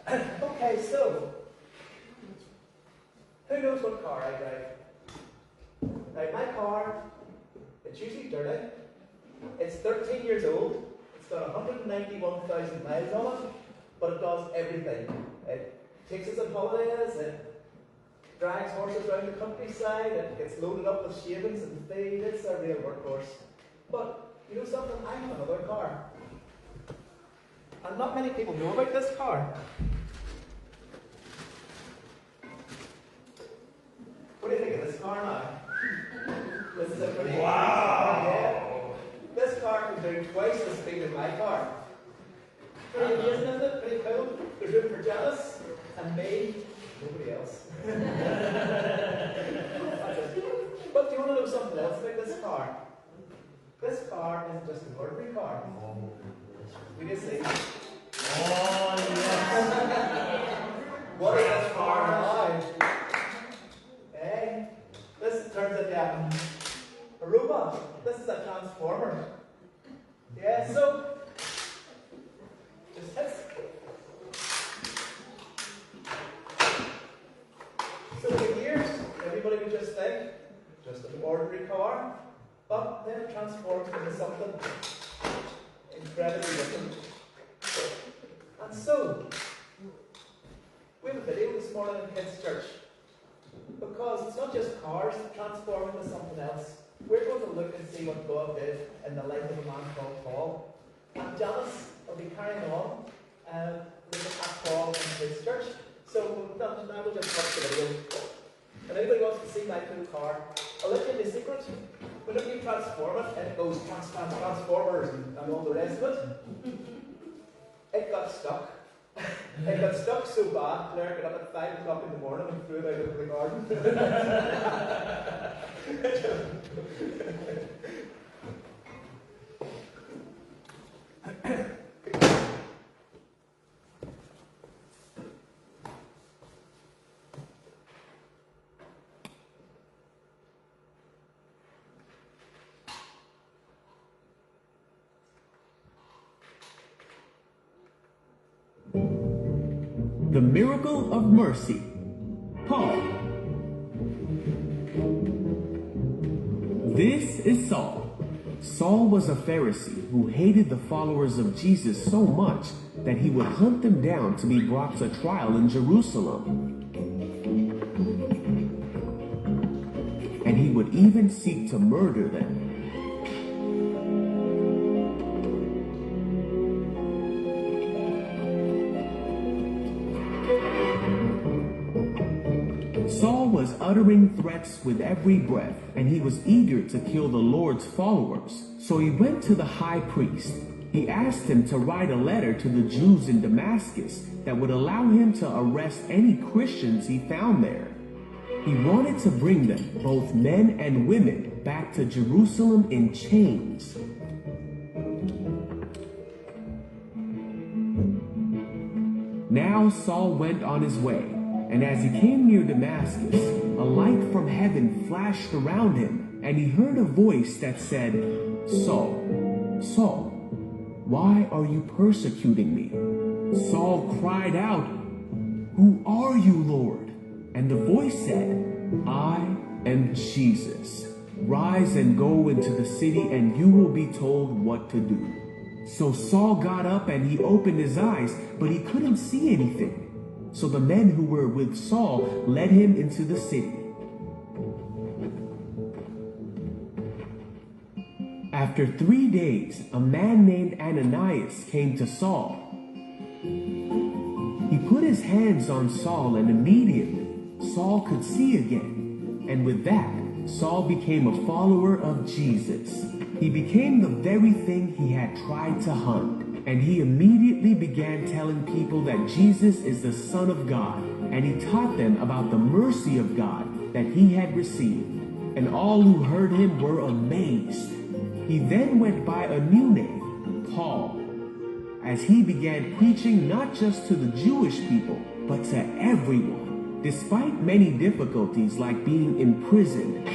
Okay, so, who knows what car I drive? Now, my car, it's usually dirty. It's 13 years old. It's got 191,000 miles on it, but it does everything. It takes us on holidays, it drags horses around the countryside, it gets loaded up with shavings and feed. It's a real workhorse. But, you know something? I have another car. And not many people know about this car. What do you think of this car now? This is a pretty car, yeah. This car can do twice the speed of my car. Pretty amazing, isn't it? Pretty cool. There's room for Janice and me, nobody else. But do you want to know something else about this car? This car isn't just an ordinary car. We just see. Oh, yes. What is this car now? Hey, this turns into a robot. This is a transformer. Yeah, so just hits. So for years, everybody would just think, just an ordinary car, but then it transforms into something incredibly different. And so, we have a video this morning in Kids Church, because it's not just cars that transform into something else. We're going to look and see what God did in the life of a man called Paul. And Janice will be carrying on with that Paul in Kids Church. So now we'll just watch the video. And anybody wants to see my cool car, I'll let you in the secret. Whenever you transform it, and it goes transformers and all the rest of it, it got stuck. It got stuck so bad, Claire got up at 5 o'clock in the morning and threw it out into the garden. The Miracle of Mercy. Paul. This is Saul. Saul was a Pharisee who hated the followers of Jesus so much that he would hunt them down to be brought to trial in Jerusalem. And he would even seek to murder them. Saul was uttering threats with every breath, and he was eager to kill the Lord's followers. So he went to the high priest. He asked him to write a letter to the Jews in Damascus that would allow him to arrest any Christians he found there. He wanted to bring them, both men and women, back to Jerusalem in chains. Now Saul went on his way. And as he came near Damascus, a light from heaven flashed around him, and he heard a voice that said, "Saul, Saul, why are you persecuting me?" Saul cried out, "Who are you, Lord?" And the voice said, "I am Jesus. Rise and go into the city, and you will be told what to do." So Saul got up and he opened his eyes, but he couldn't see anything. So the men who were with Saul led him into the city. After 3 days, a man named Ananias came to Saul. He put his hands on Saul, and immediately Saul could see again. And with that, Saul became a follower of Jesus. He became the very thing he had tried to hunt. And he immediately began telling people that Jesus is the Son of God, and he taught them about the mercy of God that he had received. And all who heard him were amazed. He then went by a new name, Paul, as he began preaching not just to the Jewish people, but to everyone, despite many difficulties like being imprisoned,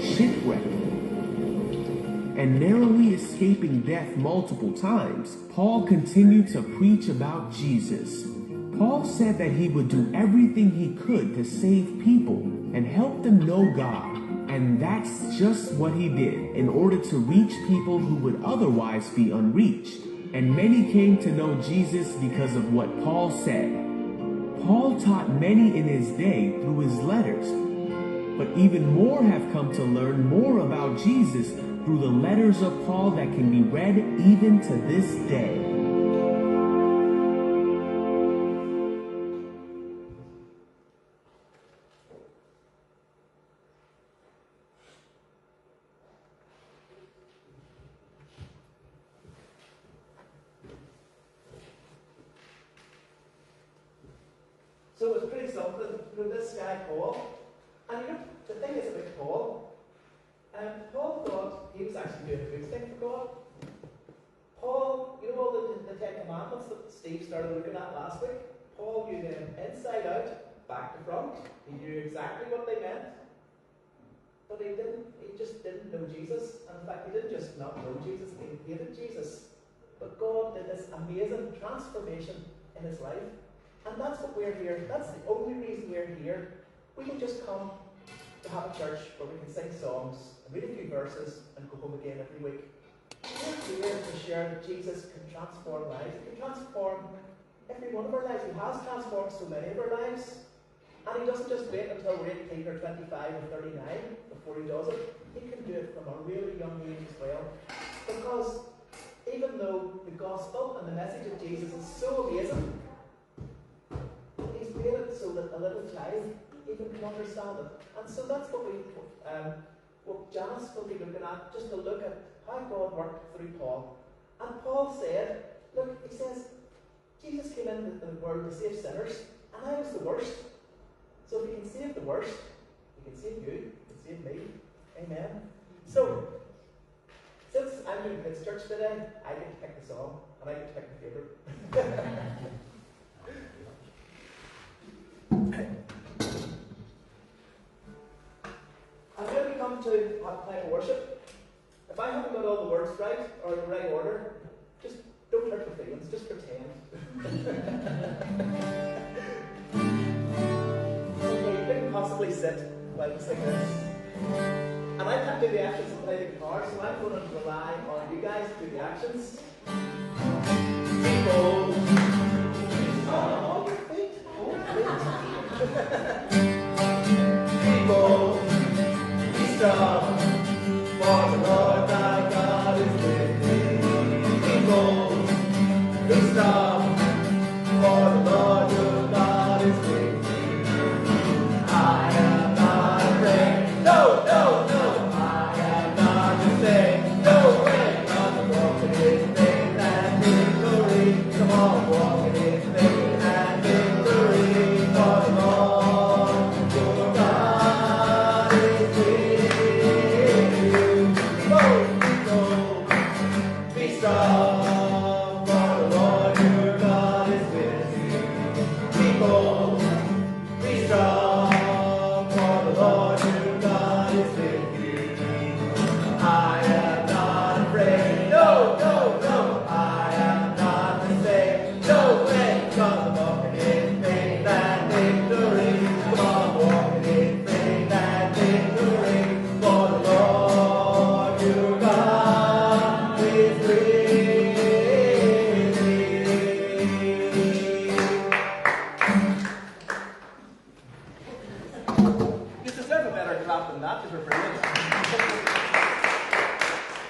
shipwrecked, and narrowly escaping death multiple times, Paul continued to preach about Jesus. Paul said that he would do everything he could to save people and help them know God. And that's just what he did in order to reach people who would otherwise be unreached. And many came to know Jesus because of what Paul said. Paul taught many in his day through his letters, but even more have come to learn more about Jesus through the letters of Paul that can be read even to this day. So it was pretty something through this guy, Paul. And you know, the thing is about Paul, Paul thought he was actually doing a good thing for God. Paul, you know all the Ten Commandments that Steve started looking at last week? Paul knew them inside out, back to front. He knew exactly what they meant. But he just didn't know Jesus. And in fact, he didn't just not know Jesus, he hated Jesus. But God did this amazing transformation in his life. And that's what we're here. That's the only reason we're here. We can just come to have a church where we can sing songs, and read a few verses, and go home again every week. We're here to share that Jesus can transform lives. He can transform every one of our lives. He has transformed so many of our lives. And he doesn't just wait until we're 18 or 25 or 39 before he does it. He can do it from a really young age as well. Because even though the gospel and the message of Jesus is so amazing, he's made it so that a little child even can understand it. And so that's what Janice will be looking at, just to look at how God worked through Paul. And Paul said, look, he says, Jesus came into the world to save sinners, and I was the worst. So if he can save the worst, he can save you, he can save me. Amen. So, since I'm doing kids' church today, I get to pick the song, and I get to pick my favourite. And when we come to have time of worship, if I haven't got all the words right or in the right order, just don't hurt your feelings, just pretend. Okay, you couldn't possibly sit while you sing this. And I can't do the actions and play the guitar, so I'm going to rely on you guys to do the actions. People, on your feet, People, be strong, for the Lord thy God is with thee. People, be strong, for the Lord your God is with thee. I am not afraid. No, no, no, I am not afraid. No way, I'm walking in faith and victory. Come on, walking in faith and victory. For the Lord your God is with you. Go, be strong, for the Lord your God is with you. People, be strong, for the Lord your God is with you. I am not afraid. No, no, no, I am not afraid. No way, 'cause I'm walking in faith and victory. Come on, walking in faith and victory. For the Lord your God is with me. You deserve a better clap than that, because we're brilliant.